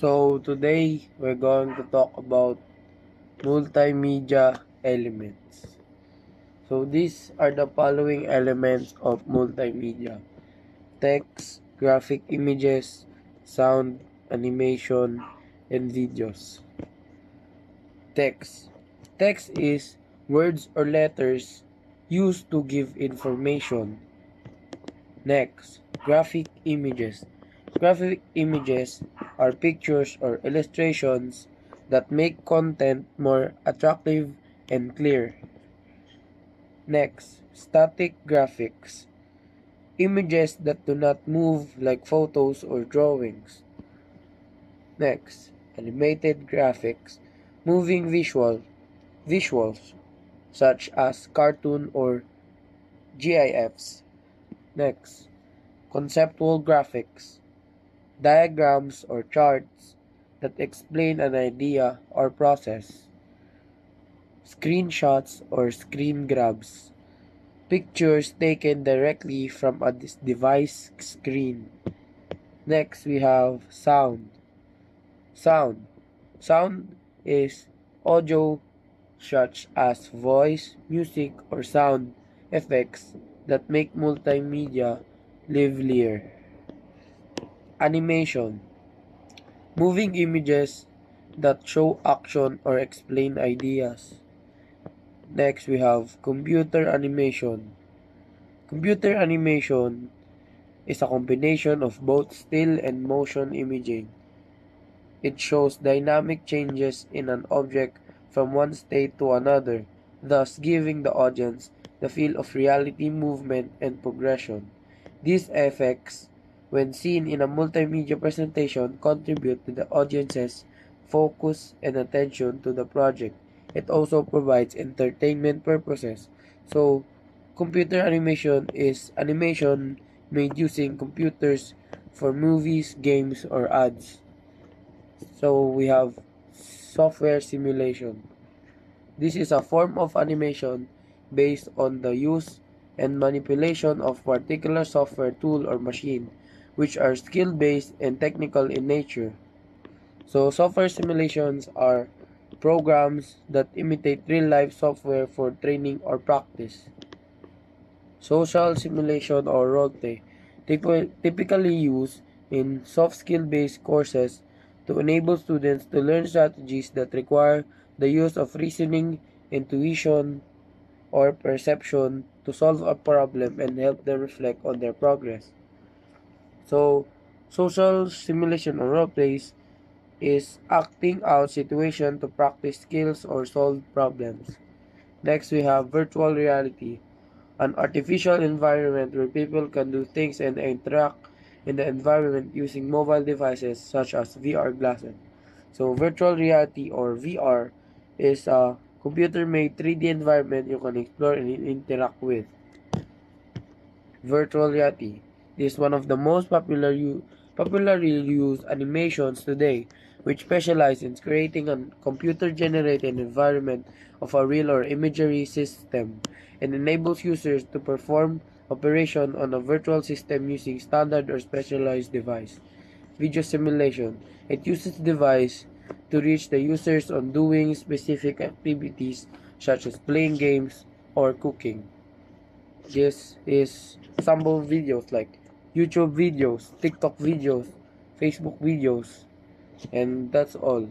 So today we're going to talk about multimedia elements. So these are the following elements of multimedia: text, graphic images, sound, animation, and videos. Text. Text is words or letters used to give information. Next, graphic images. Graphic images are pictures or illustrations that make content more attractive and clear. Next, static graphics. Images that do not move like photos or drawings. Next, animated graphics. Moving visuals such as cartoon or GIFs. Next, conceptual graphics. Diagrams or charts that explain an idea or process. Screenshots or screen grabs. Pictures taken directly from a device screen. Next, we have sound. Sound. Sound is audio such as voice, music, or sound effects that make multimedia livelier. Animation. Moving images that show action or explain ideas. Next, we have computer animation. Computer animation is a combination of both still and motion imaging. It shows dynamic changes in an object from one state to another, thus giving the audience the feel of reality, movement, and progression. These effects, when seen in a multimedia presentation, contribute to the audience's focus and attention to the project. It also provides entertainment purposes. So, computer animation is animation made using computers for movies, games, or ads. So, we have software simulation. This is a form of animation based on the use and manipulation of particular software tool or machine, which are skill-based and technical in nature. So software simulations are programs that imitate real-life software for training or practice. Social simulation or roleplay, typically used in soft skill-based courses to enable students to learn strategies that require the use of reasoning, intuition, or perception to solve a problem and help them reflect on their progress. So, social simulation or role plays is acting out situation to practice skills or solve problems. Next, we have virtual reality, an artificial environment where people can do things and interact in the environment using mobile devices such as VR glasses. So, virtual reality or VR is a computer-made 3D environment you can explore and interact with. Virtual reality is one of the most popularly used animations today, which specialize in creating a computer-generated environment of a real or imagery system and enables users to perform operation on a virtual system using standard or specialized device. Video simulation. It uses device to reach the users on doing specific activities such as playing games or cooking. This is sample videos like YouTube videos, TikTok videos, Facebook videos, and that's all.